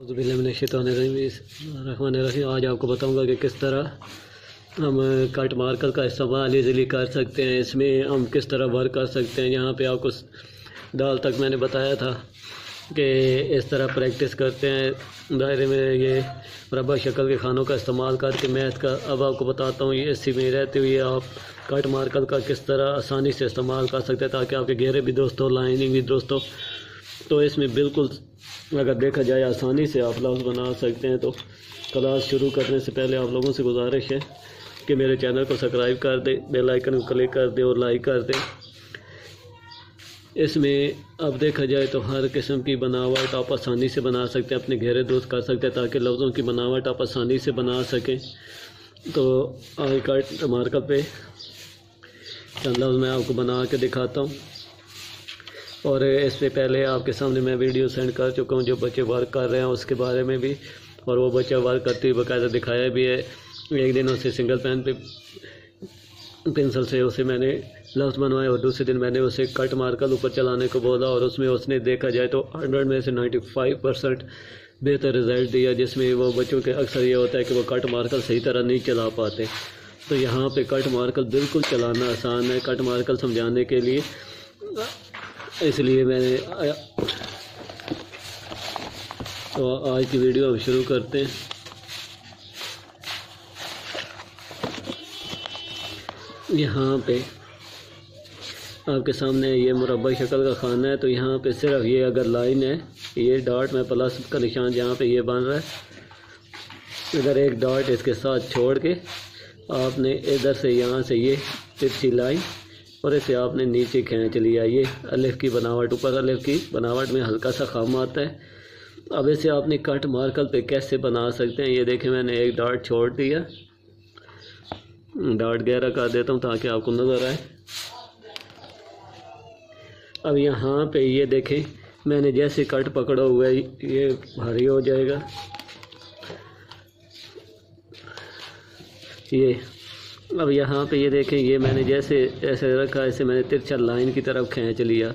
रहमानिर्रहीम। आज आपको बताऊंगा कि किस तरह हम कट मार्कर का इस्तेमाल इजीली कर सकते हैं। इसमें हम किस तरह वर्क कर सकते हैं। यहाँ पे आपको दाल तक मैंने बताया था कि इस तरह प्रैक्टिस करते हैं दायरे में ये मुरब्बा शक्ल के खानों का इस्तेमाल करके मैथ का। अब आपको बताता हूँ ये इसी में रहते हुए आप कट मार्कर का किस तरह आसानी से इस्तेमाल कर सकते हैं ताकि आपके घेरे भी दुरुस्त हो, लाइनिंग भी दुरुस्त हो। तो इसमें बिल्कुल अगर देखा जाए आसानी से आप लफ्ज़ बना सकते हैं। तो क्लास शुरू करने से पहले आप लोगों से गुजारिश है कि मेरे चैनल को सब्सक्राइब कर दें, बेल आइकन को क्लिक कर दें और लाइक कर दें। इसमें अब देखा जाए तो हर किस्म की बनावट आप आसानी से बना सकते हैं, अपने घेरे दुरुस्त कर सकते हैं ताकि लफ्ज़ों की बनावट आप आसानी से बना सकें। तो आज कट मार्कर पे चंद लफ्ज़ मैं आपको बना के दिखाता हूँ। और इससे पहले आपके सामने मैं वीडियो सेंड कर चुका हूँ जो बच्चे वर्क कर रहे हैं उसके बारे में भी, और वो बच्चा वर्क करते हुए बाकायदा दिखाया भी है। एक दिन उसे सिंगल पेन पे पेंसिल से उसे मैंने लफ्ज़ बनवाए और दूसरे दिन मैंने उसे कट मार्कर ऊपर चलाने को बोला और उसमें उसने देखा जाए तो 100 में से 95% बेहतर रिज़ल्ट दिया। जिसमें वो बच्चों के अक्सर ये होता है कि वो कट मार्कर सही तरह नहीं चला पाते। तो यहाँ पे कट मार्कर बिल्कुल चलाना आसान है कट मार्कर समझाने के लिए, इसलिए मैंने तो आज की वीडियो अब शुरू करते हैं। यहाँ पे आपके सामने ये मुरब्बा शक्ल का खाना है। तो यहाँ पे सिर्फ ये अगर लाइन है, ये डॉट में प्लस का निशान जहाँ पे ये बन रहा है, इधर एक डॉट इसके साथ छोड़ के आपने इधर से यहाँ से ये तिरछी लाइन और इसे आपने नीचे खींच लिया। ये अलिफ की बनावट, ऊपर अलिफ की बनावट में हल्का सा खाम आता है। अब इसे आपने कट मार्कर पे कैसे बना सकते हैं, ये देखें मैंने एक डॉट छोड़ दिया, डॉट गहरा कर देता हूँ ताकि आपको नज़र आए। अब यहाँ पे ये देखें मैंने जैसे कट पकड़ा हुआ है ये भारी हो जाएगा। ये अब यहाँ पे ये देखें ये मैंने जैसे ऐसे रखा, ऐसे मैंने तिरछा लाइन की तरफ खींच लिया।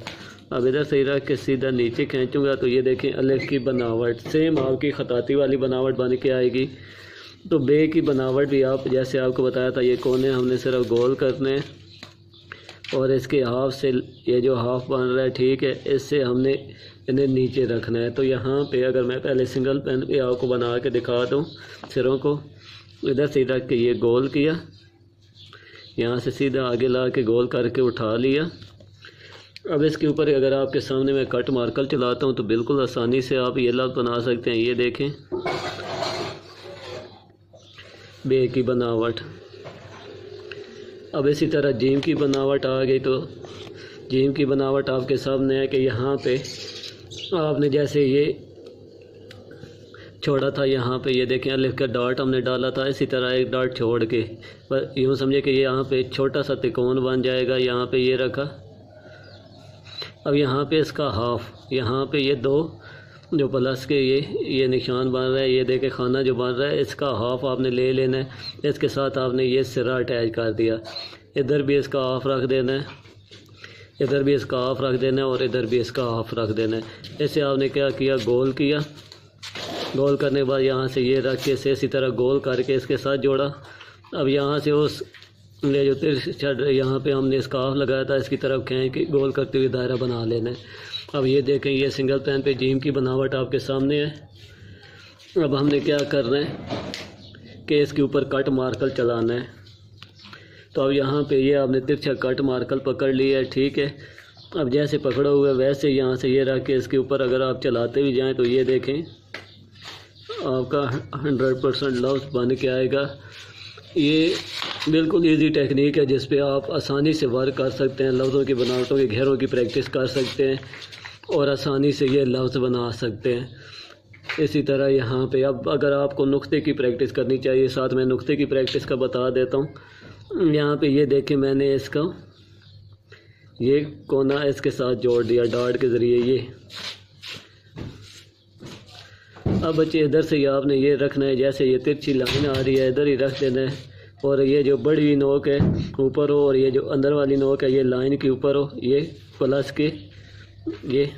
अब इधर से रख के सीधा नीचे खींचूंगा तो ये देखें अलिफ की बनावट सेम आपकी खताती वाली बनावट बन के आएगी। तो बे की बनावट भी आप जैसे आपको बताया था, ये कोने हमने सिर्फ गोल करने हैं और इसके हाफ से ये जो हाफ बन रहा है ठीक है, इससे हमने इन्हें नीचे रखना है। तो यहाँ पे अगर मैं पहले सिंगल पेन पे आपको बना के दिखा दूँ सिरों को, इधर से रख के ये गोल किया, यहाँ से सीधा आगे ला के गोल करके उठा लिया। अब इसके ऊपर अगर आपके सामने मैं कट मार्कर चलाता हूँ तो बिल्कुल आसानी से आप ये लफ्ज़ बना सकते हैं। ये देखें बे की बनावट। अब इसी तरह जीम की बनावट आ गई। तो जीम की बनावट आपके सामने है कि यहाँ पे आपने जैसे ये छोड़ा था, यहाँ पे ये देखें अलिफ का डॉट हमने डाला था, इसी तरह एक डॉट छोड़ के पर यूँ समझे कि यहाँ पे छोटा सा त्रिकोण बन जाएगा। यहाँ पे ये रखा। अब यहाँ पे इसका हाफ, यहाँ पे ये दो जो प्लस के ये निशान बन रहा है, ये देखें खाना जो बन रहा है इसका हाफ आपने ले लेना है। इसके साथ आपने ये सिरा अटैच कर दिया, इधर भी इसका हाफ रख देना है, इधर भी इसका हाफ रख देना है और इधर भी इसका हाफ रख देना है। ऐसे आपने क्या किया, गोल किया। गोल करने के बाद यहाँ से ये रख के इसे इसी तरह गोल करके इसके साथ जोड़ा। अब यहाँ से उस ये जो तिरछा यहाँ पे हमने इसका हाफ लगाया था इसकी तरफ खींच के गोल करते हुए दायरा बना लेना है। अब ये देखें ये सिंगल पेन पे जीम की बनावट आपके सामने है। अब हमने क्या करना है कि इसके ऊपर कट मार्कर चलाना है। तो अब यहाँ पे ये आपने तिरछा कट मार्कर पकड़ लिया है ठीक है। अब जैसे पकड़ा हुआ है वैसे यहाँ से ये रख के इसके ऊपर अगर आप चलाते भी जाएँ तो ये देखें आपका 100% लफ्ज़ बन के आएगा। ये बिल्कुल इजी टेक्निक है जिस पे आप आसानी से वर्क कर सकते हैं, लफ्ज़ों की बनावटों के घेरों की प्रैक्टिस कर सकते हैं और आसानी से ये लफ्ज़ बना सकते हैं। इसी तरह यहाँ पे अब अगर आपको नुक्ते की प्रैक्टिस करनी चाहिए, साथ में नुक्ते की प्रैक्टिस का बता देता हूँ। यहाँ पे ये देखें मैंने इसका ये कोना इसके साथ जोड़ दिया डॉट के ज़रिए ये। अब बच्चे इधर से आपने ये रखना है, जैसे ये तिरछी लाइन आ रही है इधर ही रख देना है और ये जो बड़ी नोक है ऊपर हो और ये जो अंदर वाली नोक है ये लाइन के ऊपर हो, ये प्लस के ये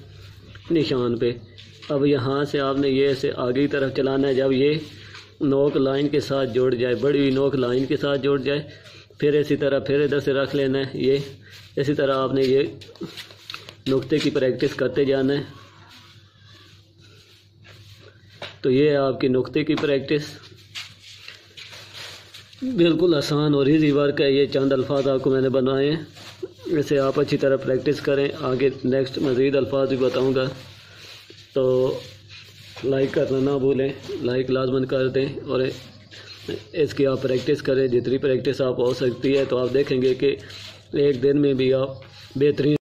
निशान पे اب یہاں سے آپ نے یہ اسے آگے کی طرف چلانا ہے. جب یہ نوک لائن کے ساتھ جڑ جائے، بڑی ہوئی نوک لائن کے ساتھ جڑ جائے، پھر اسی طرح پھر ادھر سے رکھ لینا ہے. یہ اسی طرح آپ نے یہ نقطے کی پریکٹس کرتے جانا ہے. تو یہ ہے آپ کی نقطے کی پریکٹس. بالکل آسان اور ایزی ورک ہے. یہ چند الفاظ آپ کو میں نے بنائے ہیں، اسے آپ اچھی طرح پریکٹس کریں. آگے نیکسٹ مزید الفاظ بھی بتاؤں گا. تو لائک کرنا نہ بھولیں، لائک لازماً کر دیں اور اس کی آپ پریکٹس کریں. جتنی پریکٹس آپ ہو سکتی ہے تو آپ دیکھیں گے کہ ایک دن میں بھی آپ بہترین